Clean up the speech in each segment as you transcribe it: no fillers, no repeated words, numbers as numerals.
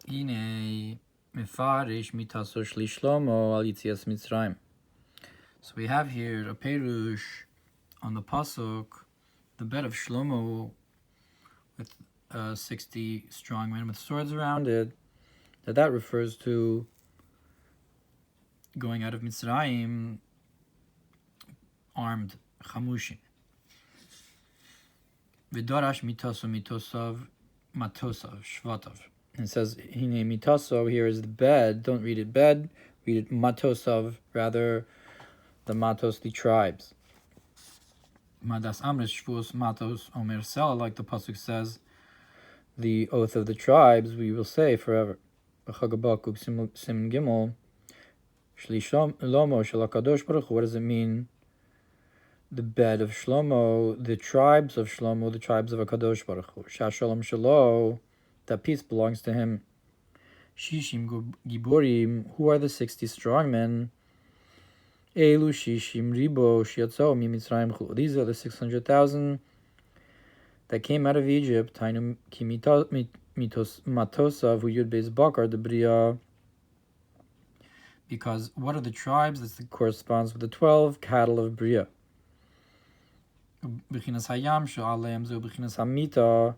Hine mefarish mitaso shli Shlomo al Yitzias Mitzrayim. So we have here a perush on the pasuk, the bed of Shlomo with 60 strong men with swords around it. That refers to going out of Mitzrayim armed, וחמושים. V'darash mitaso mitosav matosav shvatav. It says, Hine mitaso, here is the bed. Don't read it bed, read it matosav, rather the matos, the tribes. Madas amres shvus matos omer sel, like the pasuk says, the oath of the tribes we will say forever. B'chagabakuk sim gimel, shli Shlomo shel HaKadosh Baruch Hu. What does it mean? The bed of Shlomo, the tribes of Shlomo, the tribes of HaKadosh Baruch Hu. Shashalom shelo, that peace belongs to him. Shishim giborim, who are the 60 strong men? Elu shishim ribo shiatzau mi Mitzrayim chu. These are the 600,000 that came out of Egypt. Tainum ki matosav hu yud beis bakar the bria. Because what are the tribes? That corresponds with the 12 cattle of bria. B'chinas hayam she'aleim zu b'chinas hamita.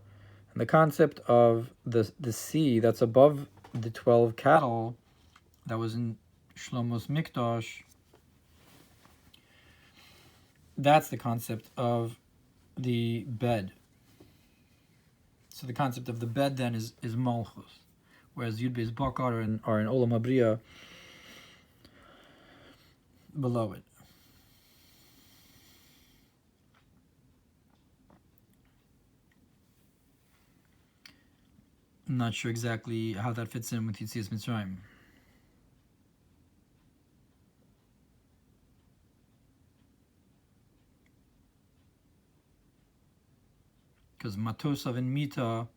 And the concept of the sea that's above the 12 cattle that was in Shlomo's Mikdash, that's the concept of the bed. So the concept of the bed then is Malchus, whereas Yud Beis Bakar are in Olam Habriya below it. I'm not sure exactly how that fits in with Yitzias Mitzrayim. Because Matosav and Mita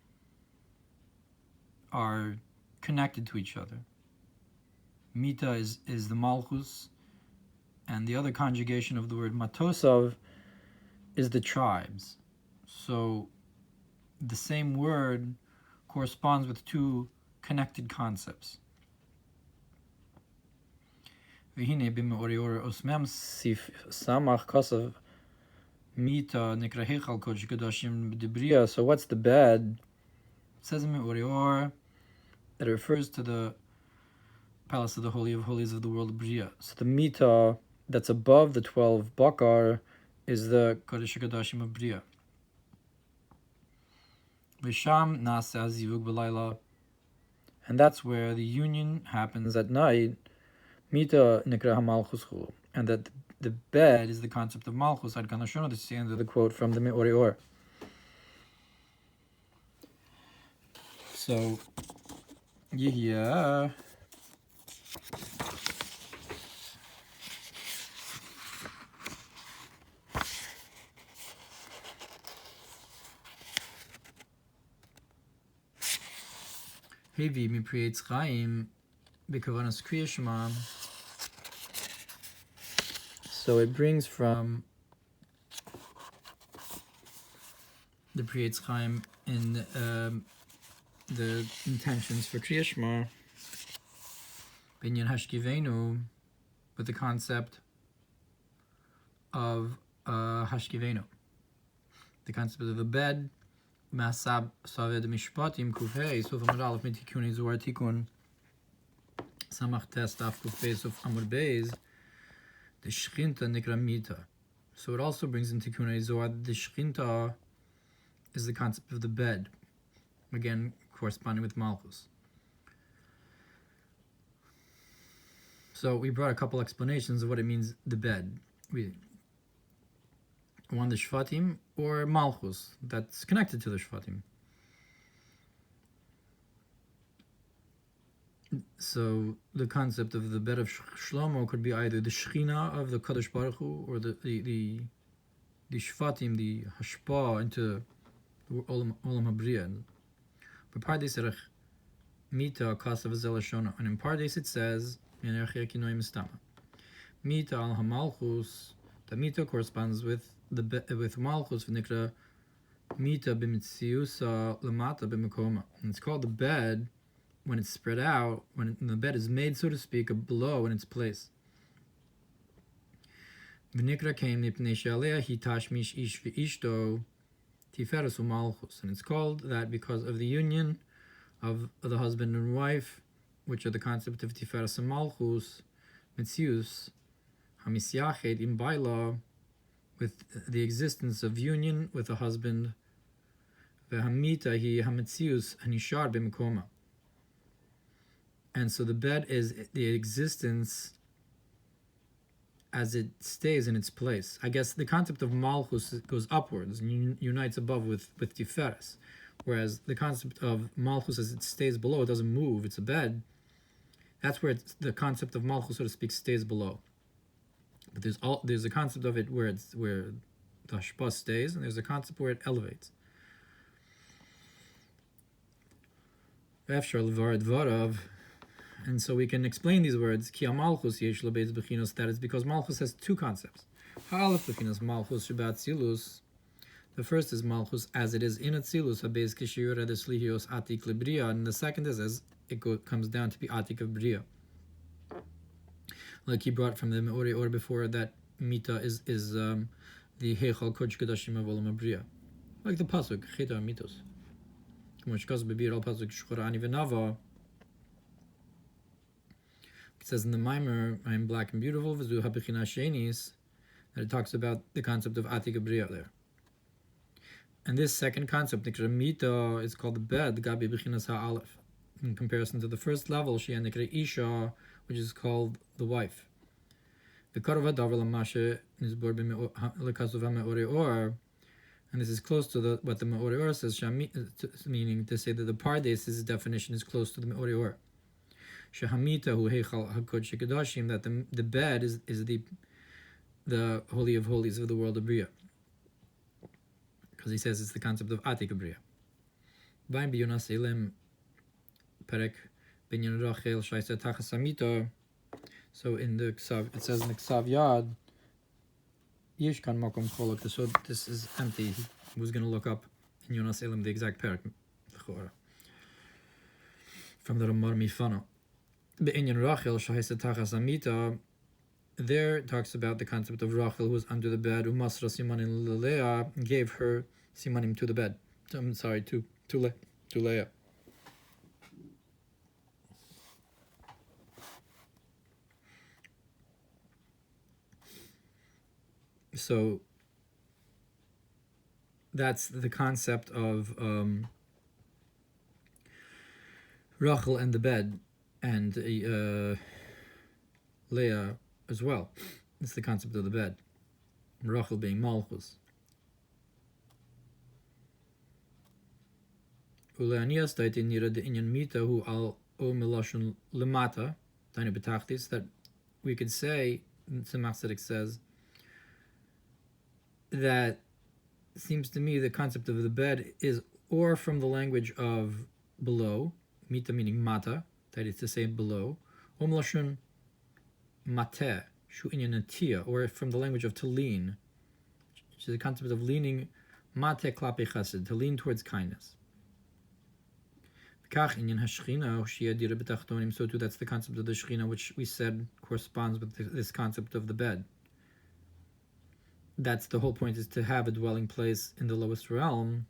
are connected to each other. Mita is the Malchus, and the other conjugation of the word Matosav is the tribes. So the same word corresponds with two connected concepts. V'hine b'me'orior osmem sif samach kasav mita nikra heichal kodesh kodashim b'dibria. So what's the bed? It says in me'orior that it refers to the palace of the Holy of Holies of the world Bria. So the mita that's above the 12 bakar is the kodesh kodashim of Bria. Visham nasa zivug b'layla, and that's where the union happens at night. Mita nikra hamalchus chulu, and that the bed is the concept of malchus. Ad kan lashon. This is the end of the quote from the Me'ori Or. So, yeah. Hevi mi creates Chaim b'kavanas Kriya Shema. So it brings from the Priyetz Chaim in the intentions for Kriya Shema, Binyan Hashkivenu, with the concept of Hashkivenu, the concept of the bed. Masab Saved Mishpatim Kufei Suf Amud Aleph Mitikun Zohar Tikun Samach Test Af Kufei Suf Amud Beis the Shchinta Nikra Mita. So it also brings in Tikkun Zohar the Shchinta is the concept of the bed, again corresponding with Malchus. So we brought a couple explanations of what it means, the bed. One, the Shvatim, or Malchus, that's connected to the Shvatim. So the concept of the bed of Shlomo could be either the Shechina of the Kadosh Baruch Hu, or the Shvatim, the Hashpa into Olam Habriya. But Pardes Erech Mita Kasav Zelashona, and in Pardes it says Mita al Hamalchus. The Mita corresponds with Malchus v'nikra Mita b'mitziusa lamata b'mekoma. And it's called the bed when it's spread out, when the bed is made, so to speak, below in its place. V'nikra came mipnei she'aleh hitashmish ish v'ishto tiferes u'malchus, and it's called that because of the union of the husband and wife, which are the concept of tiferes and malchus, mitzius hamisyachet im baila, with the existence of union with a husband, vehamita hi hamitzius hanishar b'mekoma. And so the bed is the existence as it stays in its place. I guess the concept of malchus goes upwards and unites above with tiferes, whereas the concept of malchus as it stays below, it doesn't move, it's a bed. That's where the concept of malchus, so to speak, stays below. But there's a concept of it where the hashpah stays, and there's a concept where it elevates. And so we can explain these words. Ki malchus yesh lo beis bechinos. That is because malchus has two concepts. Ha'alef bechinos malchus sheba atzilus. The first is malchus as it is in atzilus. Habeis kishiur adeslihios atik lebria. And the second is as it comes down to be atik of bria. Like he brought from the Me'ori or before that mita is the heichal kodesh kadashim of olam bria. Like the pasuk cheta mitos. It says in the Maamer, I am black and beautiful, that it talks about the concept of Atik Bria there. And this second concept, Nikra Mita, is called the bed, Gabi Bechinas Ha'alef. In comparison to the first level, Shia Nikra Isha, which is called the wife. And this is close to what the Me'ori Or says, meaning to say that the Pardes' definition is close to the Me'ori Or. Shehamita hu heichal hakodesh kadashim, that the bed is the holy of holies of the world of Bria, because he says it's the concept of Atik Bria. Vayin b'Yonas Elim perek binyan Rachel shaisa tachas hamita. So in the Ksav, it says in the Ksav Yad, Yesh kan makom cholok. So this is empty. He was going to look up in Yonas Elim the exact perek from the Ramar Mifano. Be'inyan Rachel shaisa tachas hamita. There talks about the concept of Rachel, who was under the bed, umasra simanim le'Leah, gave her simanim to the bed. I'm sorry, to Leah. So that's the concept of Rachel and the bed, and Leah as well. It's the concept of the bed. Rachel being Malchus. That we could say, Tzemach Tzedek says, that seems to me the concept of the bed is or from the language of below, mita meaning mata, that is to say below, or mlashon mateh, shu inyan natia, or from the language of to lean, which is the concept of leaning mateh klape chesed, to lean towards kindness. So too, that's the concept of the Shechina, which we said corresponds with this concept of the bed. That's the whole point, is to have a dwelling place in the lowest realm,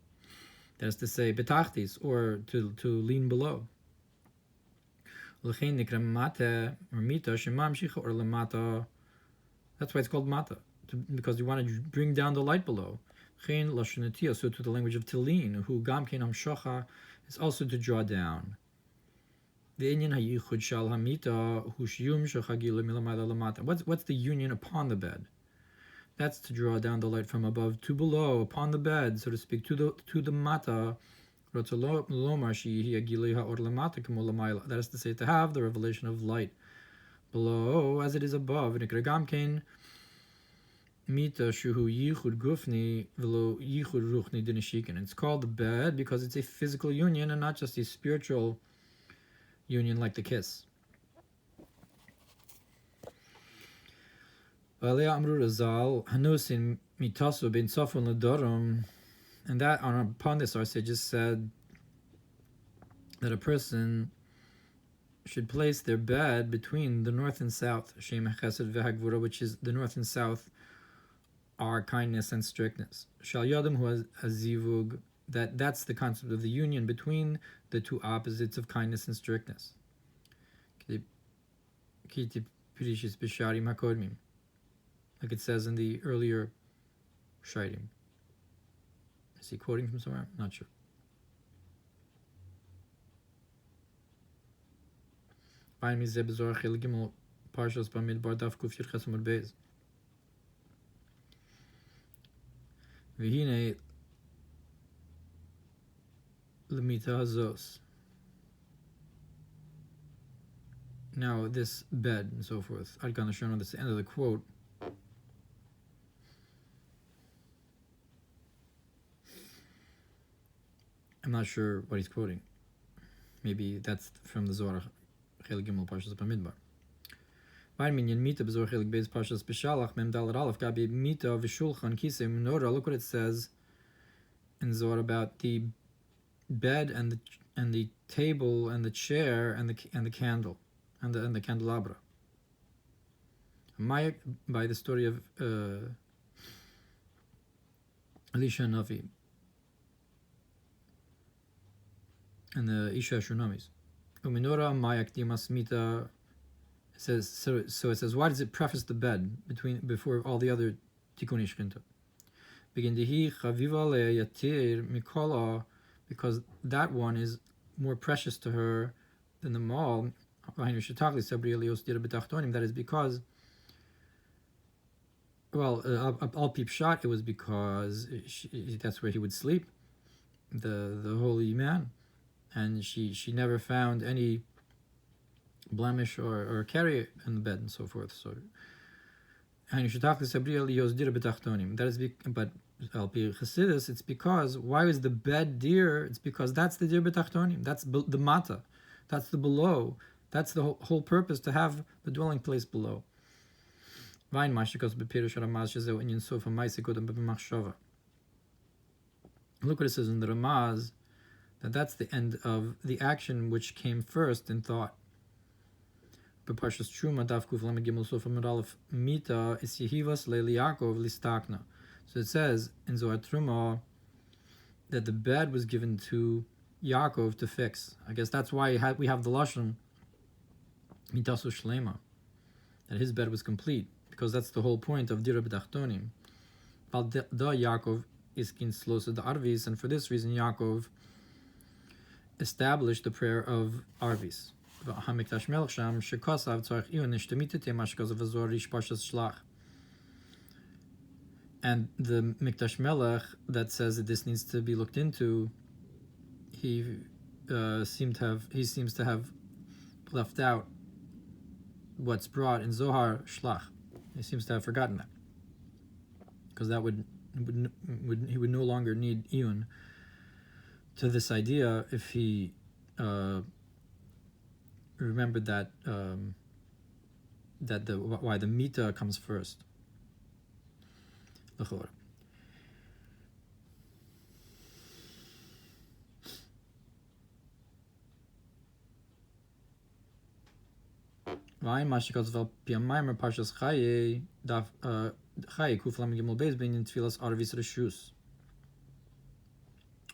that is to say betachtis, or to lean below. That's why it's called mata, because you want to bring down the light below. So to the language of tilin, who gamkein hamshacha, is also to draw down. What's the union upon the bed? That's to draw down the light from above to below, upon the bed, so to speak, to the mata. That is to say, to have the revelation of light below as it is above. And it's called the bed because it's a physical union and not just a spiritual union like the kiss. And that upon this our sages said that a person should place their bed between the north and south, Shem Chesed v'Hagvura, which is the north and south are kindness and strictness. Shal Yodam hu hazivug, that's the concept of the union between the two opposites of kindness and strictness. Like it says in the earlier Shairim. Is he quoting from somewhere? Not sure. Parshas Bamidbar Daf Kuf Yud Ches Amud Beis. V'hinei lemita hazos. Now this bed and so forth. Ad kan Lashon, that's the end of the quote. I'm not sure what he's quoting. Maybe that's from the Zohar Chelik Gimel Parshas Bamidbar. Parshas Beshalach Mem Dalet Aleph Gabi Mita V'Shulchan Kisei Menorah. Look what it says in Zohar about the bed and the table and the chair and the candle and the candelabra. By the story of Elisha Navi and the Isha Shunamis. Uminora Mayak Dimas Mita. Says so. It says, why does it preface the bed before all the other tikkun shkinta? Begin dihi chaviva leyatir mikola, because that one is more precious to her than them all. That is because, well, al peep shot, it was because that's where he would sleep, the holy man, and she never found any blemish or carry in the bed and so forth. So, that is but Chassidus, it's because, why is the bed dear? It's because that's the dir b'tachtonim. That's the mata. That's the below. That's the whole purpose, to have the dwelling place below. Look what it says in the Ramaz, that's the end of the action which came first in thought. Parshas Truma Daf Kuf Lamed Gimel Sof Amud Aleph Mita is Yehivas Leili Yaakov Listakna. So it says in Zohar Truma that the bed was given to Yaakov to fix. I guess that's why we have the lashon Mitasu Shlema, that his bed was complete, because that's the whole point of Dira B'Tachtonim. The Yaakov Iskin Slosa the Arvis, and for this reason Yaakov established the prayer of Arvis. And the Mikdash Melech that says that this needs to be looked into, he seems to have left out what's brought in Zohar Shlach. He seems to have forgotten that, because that would he would no longer need Iyun to this idea if he remembered that why the mita comes first. L'chora. V'ayin mashikos vel piyamaimer parshas chaye daf chaye kuf lam gimel beis bein tfilas arvis reshus.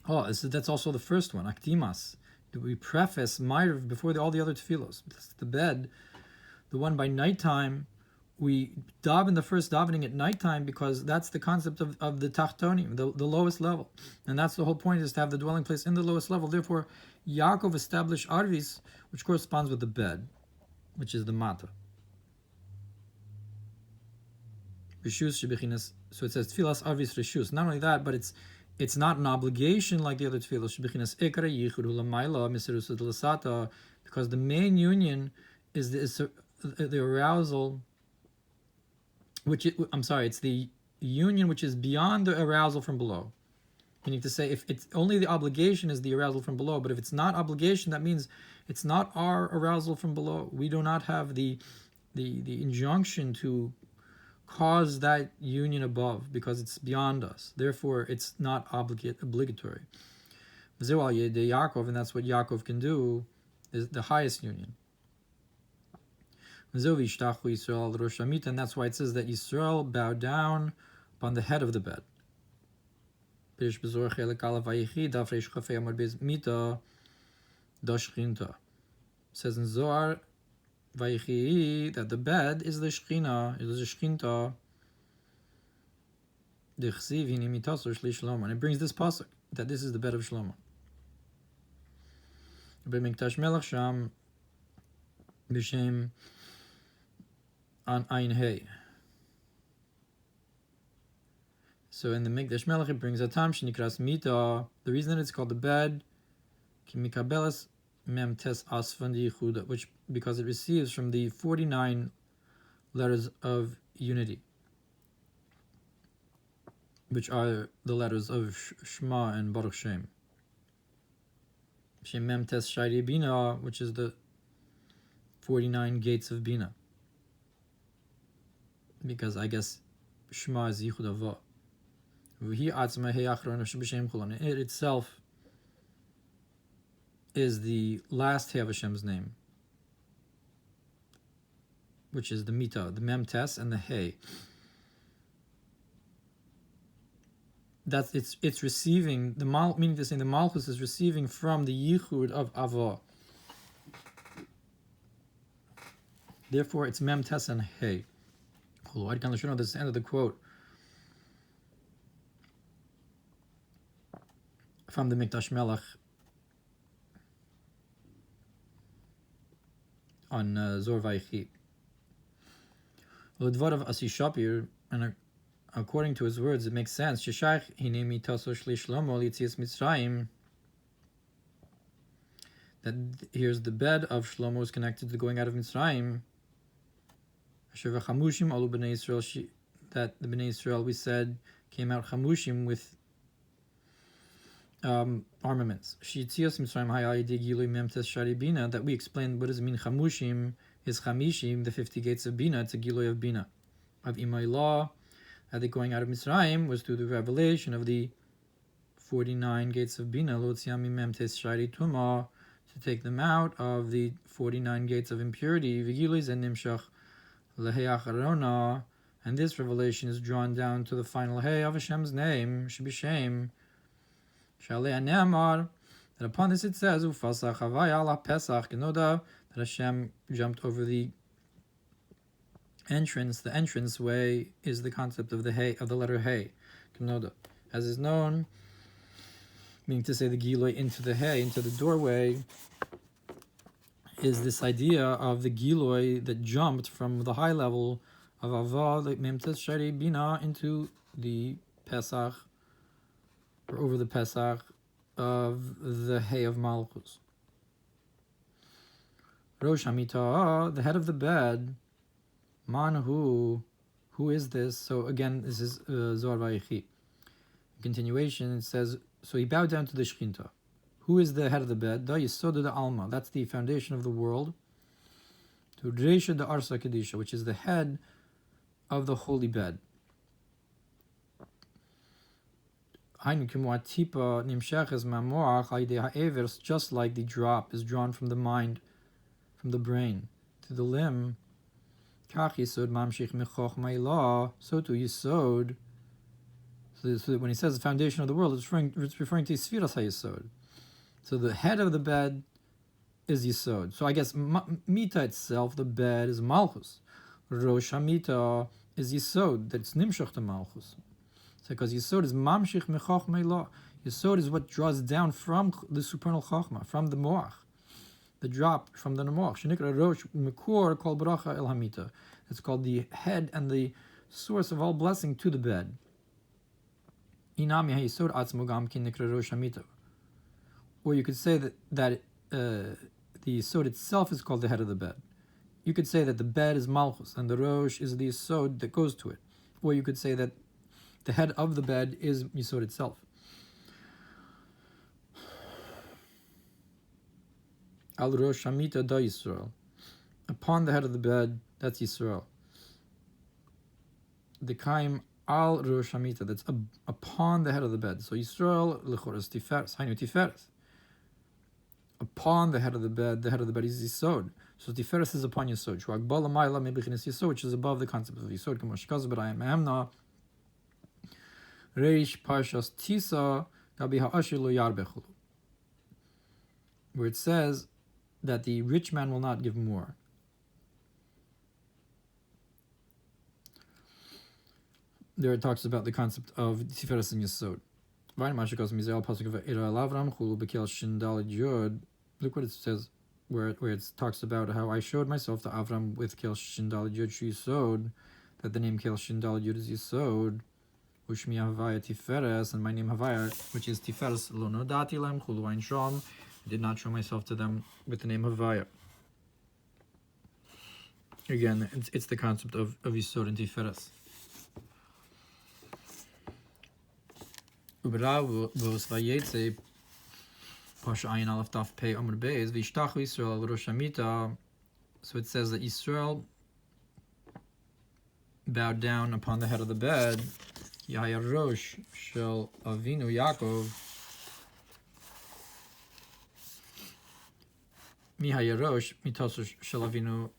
Oh, that's also the first one, aktimas. We preface Ma'ariv before all the other tefillos. That's the bed, the one by nighttime. We daven the first davening at nighttime, because that's the concept of the tachtonim, the lowest level. And that's the whole point, is to have the dwelling place in the lowest level. Therefore, Yaakov established Arvis, which corresponds with the bed, which is the mata. Rishus shebechinas. So it says tfilas Arvis rishus. Not only that, but it's not an obligation like the other tefillos, because the main union is the arousal, it's the union which is beyond the arousal from below. Meaning to say, if it's only the obligation is the arousal from below, but if it's not obligation, that means it's not our arousal from below. We do not have the injunction to cause that union above, because it's beyond us. Therefore, it's not obligatory. Yaakov, and that's what Yaakov can do, is the highest union. And that's why it says that Yisrael bowed down upon the head of the bed. It says in Zohar Vayichi that the bed is the Shechina, is the Shechinta. And it brings this pasuk that this is the bed of Shlomo. B'mikdash melech sham b'shem an ayin hey. So in the Mikdash Melech it brings a tam shenikras mita. The reason that it's called the bed, ki mikabelas mem tes asvan yichuda, which because it receives from the 49 letters of unity, which are the letters of Shema and Baruch Shem. Shem mem tes shari bina, which is the 49 gates of bina. Because I guess Shema is Yichud Avah. It itself is the last He of Hashem's name, which is the Mita, the Mem Tes and the He. That's it's receiving the mal, meaning to say the Malchus is receiving from the Yichud of Avah. Therefore, it's Mem Tes and He. This is the end of the quote from the Mikdash Melech on Zor Vayichi. L'dvar of Asi Shapir, and according to his words, it makes sense. Sheshach hine mitaso shli Shlomo l'yitzias Mitzrayim. That here's the bed of Shlomo is connected to the going out of Mitzrayim. וחמושים alu b'nei Yisrael, that the b'nei Yisrael, we said, came out chamushim with armaments. Shitzias Mitzrayim hayayidi gilui memtes shari bina, that we explained what does it mean chamushim is chamishim, the 50 gates of bina. It's a gilui of bina. Of imay law, that the going out of Mitzrayim was through the revelation of the 49 gates of bina, lo tziami memtes shari tuma, to take them out of the 49 gates of impurity. V'gilui zen nimshach and this revelation is drawn down to the final Hey of Hashem's name, Shebishem, Shalei Ne'amar, that upon this it says, Ufasach Havaya ala Pesach Genoda, that Hashem jumped over the entrance. The entrance way is the concept of the Hey, of the letter Hey, Genoda, as is known, meaning to say the Giloi into the Hey, into the doorway, is this idea of the Giloi that jumped from the high level of Avah, like Memtes Shari Bina, into the Pesach, or over the Pesach of the Hay of Malchus. Rosh Hamita, the head of the bed, Manhu, who is this? So again, this is Zohar Vayichi. Continuation, it says, so he bowed down to the Shechinta. Who is the head of the bed? Da Yisoda da Alma. That's the foundation of the world. To Reisha da Arsa Kedisha, which is the head of the holy bed. Just like the drop is drawn from the mind, from the brain to the limb. So too Yisod. So when he says the foundation of the world, it's referring to Sfiras HaYisod. So the head of the bed is Yisod. So I guess Mita itself, the bed, is Malchus. Rosh HaMita is Yisod, that's Nimshach to Malchus. So because Yisod is Mamshich Mechochmei La. Yisod is what draws down from the supernal Chochma, from the Moach. The drop from the Moach. Shenikra Rosh Mekor Kol Bracha El HaMita. It's called the head and the source of all blessing to the bed. Inami HaYisod Atzmo Gamkin Nikra Rosh HaMita. Or you could say that the Yisod itself is called the head of the bed. You could say that the bed is Malchus and the Rosh is the Yisod that goes to it. Or you could say that the head of the bed is Yisod itself. Al Rosh Hamita da Yisrael. Upon the head of the bed, that's Yisrael. The Kaim Al Rosh Hamita, that's upon the head of the bed. So Yisrael, L'chor, is Tiferes. Hainu Tiferes. upon the head of the bed is Yisod. So Tiferes is upon Yisod. Shuagbala Maila Mebichinis Yisod, which is above the concept of Yisod. Kamashkaz B'rayim Amna Reish Parshas Tisa Gabi Ha'ashir Lo Yarbechulu, where it says that the rich man will not give more. There it talks about the concept of Tiferes and Yisod. Look what it says, where it talks about how I showed myself to Avram with Kel Shindal Yud Yisod, that the name Kel Shindal Yud is Yisod, Ushmi Havaya Tiferes, and my name Havaya, which is Tiferes, Lo Nodati Lem Chulu Ein Shom, I did not show myself to them with the name Havaya. Again, it's the concept of Yisod and Tiferes. Vayetze Pasha Ayin Aleph Taf Pei Amr Beis V'Yishtachu Yisrael Al Rosh Hamita. So it says that Yisrael bowed down upon the head of the bed. Yahya Rosh Shel Avinu Yaakov. Mihaya Rosh Mitosu Shel Avinu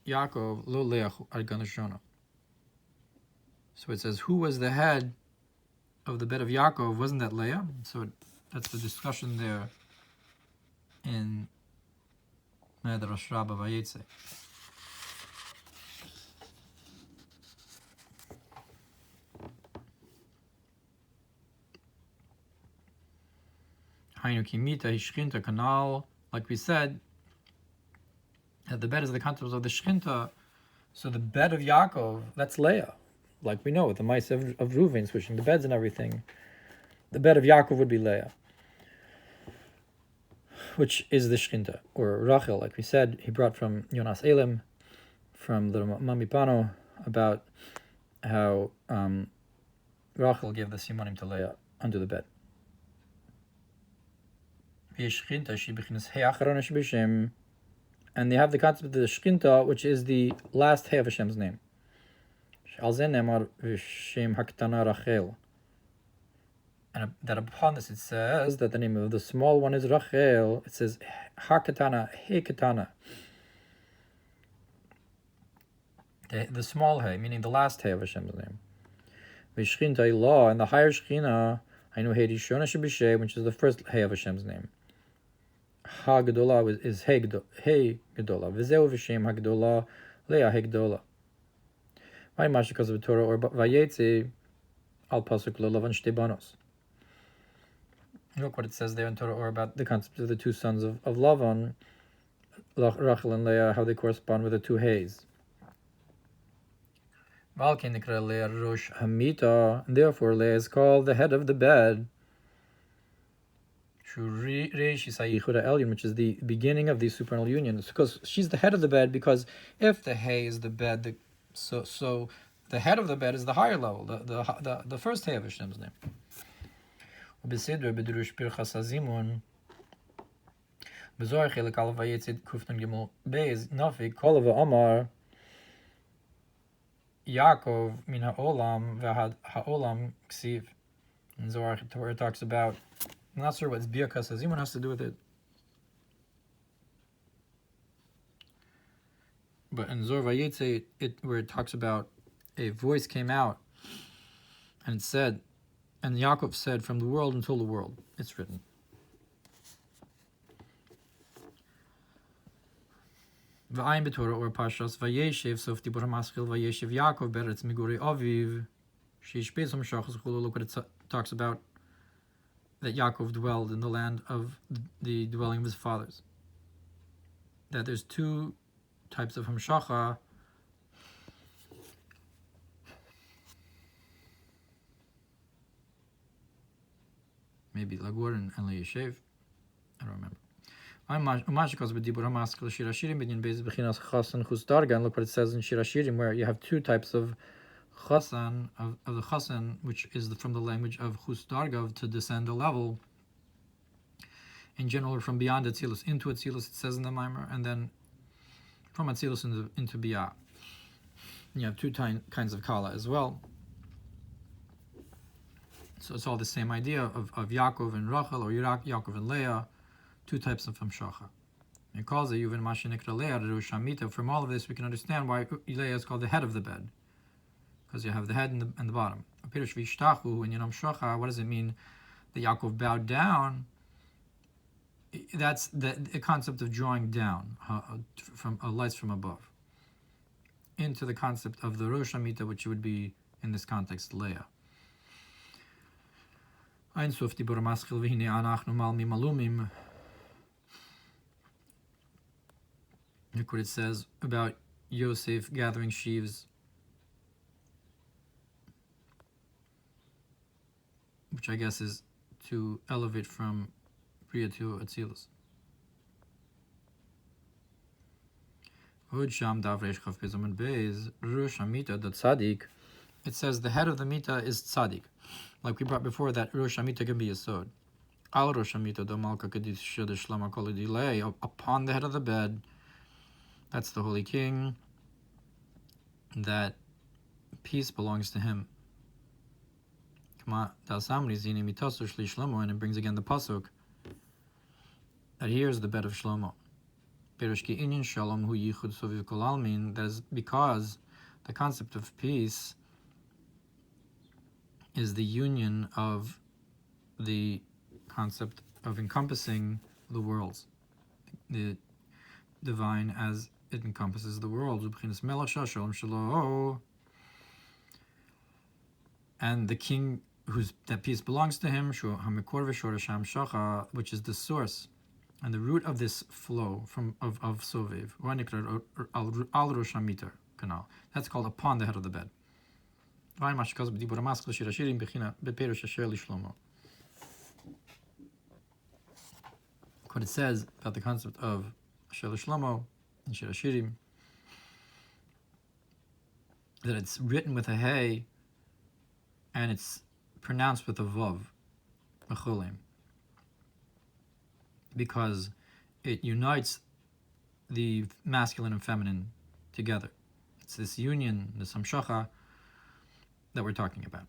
Yaakov Lo Leach Al Ganashona. So it says, who was the head of the bed of Yaakov? Wasn't that Leah? So that's the discussion there in Medrash Rabbah Vayetze. Hainu Kimita Hishchinta Kanal. Like we said, that the bed is the concept of the Shchinta. So the bed of Yaakov, that's Leah. Like we know, with the mice of Reuven switching the beds and everything, the bed of Yaakov would be Leah, which is the Shchinta, or Rachel. Like we said, he brought from Yonas Elim, from the Mamipano, about how Rachel gave the Simonim to Leah under the bed. And they have the concept of the Shchinta, which is the last He of Hashem's name. And that upon this it says that the name of the small one is Rachel. It says Ha-Katana, He-Katana. The small He, meaning the last He of Hashem's name. V'Shchinta Ilah, and the higher Shechina, Hainu He Rishona Shebishem, which is the first He of Hashem's name. Ha-Gedolah is He Gedolah. V'Zeu V'Shem Ha-Gedolah, Leah He Gedolah. Why much because of the Torah or Vayetze al pasuk lo lavan shtei banos. Look what it says there in Torah or about the concept of the two sons of Lavan, Rachel and Leah, how they correspond with the two Heys. Valkin nikra Leah Rosh Hamita, and therefore Leah is called the head of the bed. Which is the beginning of the supernal union. It's because she's the head of the bed, because if the Hey is the bed, so the head of the bed is the higher level, the first Hey of Hashem's name. Yaakov min ha'olam v'had ha'olam ksiv. In Zohar, where it talks about, I'm not sure what Birkas Hazimun has to do with it, but in Zohar Vayetze, where it talks about a voice came out and it said, and Yaakov said, from the world until the world. It's written. V'ayin b'Torah or Pashas Vayeshev Sof Dibur HaMaschil Vayeshev Yaakov Beretz Migurei Aviv Sheish Beis HaMashachas Chulu. Look what it talks about, that Yaakov dwelled in the land of the dwelling of his fathers. That there's two types of Hamshacha. Maybe Lagur and Le'yeshev. I don't remember. And look what it says in Shir HaShirim, where you have two types of chasan, of the chasan, which is from the language of chus dargav, to descend a level. In general, from beyond Atzilus into Atzilus, it says in the Maamar, and then from Atzilus into Biyah. You have two kinds of kala as well. So it's all the same idea of Yaakov and Rachel, or Yaakov and Leah, two types of hamshacha. It calls it Yuvin Mashinikra Leah Rosh Hamita. From all of this, we can understand why Leah is called the head of the bed, because you have the head and the bottom. Pirush Vishtachu in Yom Shocha. What does it mean that Yaakov bowed down? That's the concept of drawing down from lights from above into the concept of the Rosh Hamita, which would be in this context Leah. Ein Sof Dibur Maschil V'Hine Anachnu Malmim Alumim. Look what it says about Yosef gathering sheaves, which I guess is to elevate from Bria to Atzilus. It says the head of the mita is tzaddik. Like we brought before, that Rosh Hamita can be a sod. Al Rosh Hamita do Malka Kedish Shadish Shlama Kol Dilei, upon the head of the bed, that's the Holy King, that peace belongs to him. And it brings again the pasuk that here's the bed of Shlomo. That is because the concept of peace is the union of the concept of encompassing the worlds, the divine as it encompasses the world, and the king that peace belongs to him, which is the source and the root of this flow of Sovev. Al Rosh Hamita canal. That's called upon the head of the bed. What it says about the concept of Shir Shlomo and Shir Hashirim, that it's written with a hey and it's pronounced with a vav, mechulim, because it unites the masculine and feminine together. It's this union, this hamshacha, that we're talking about.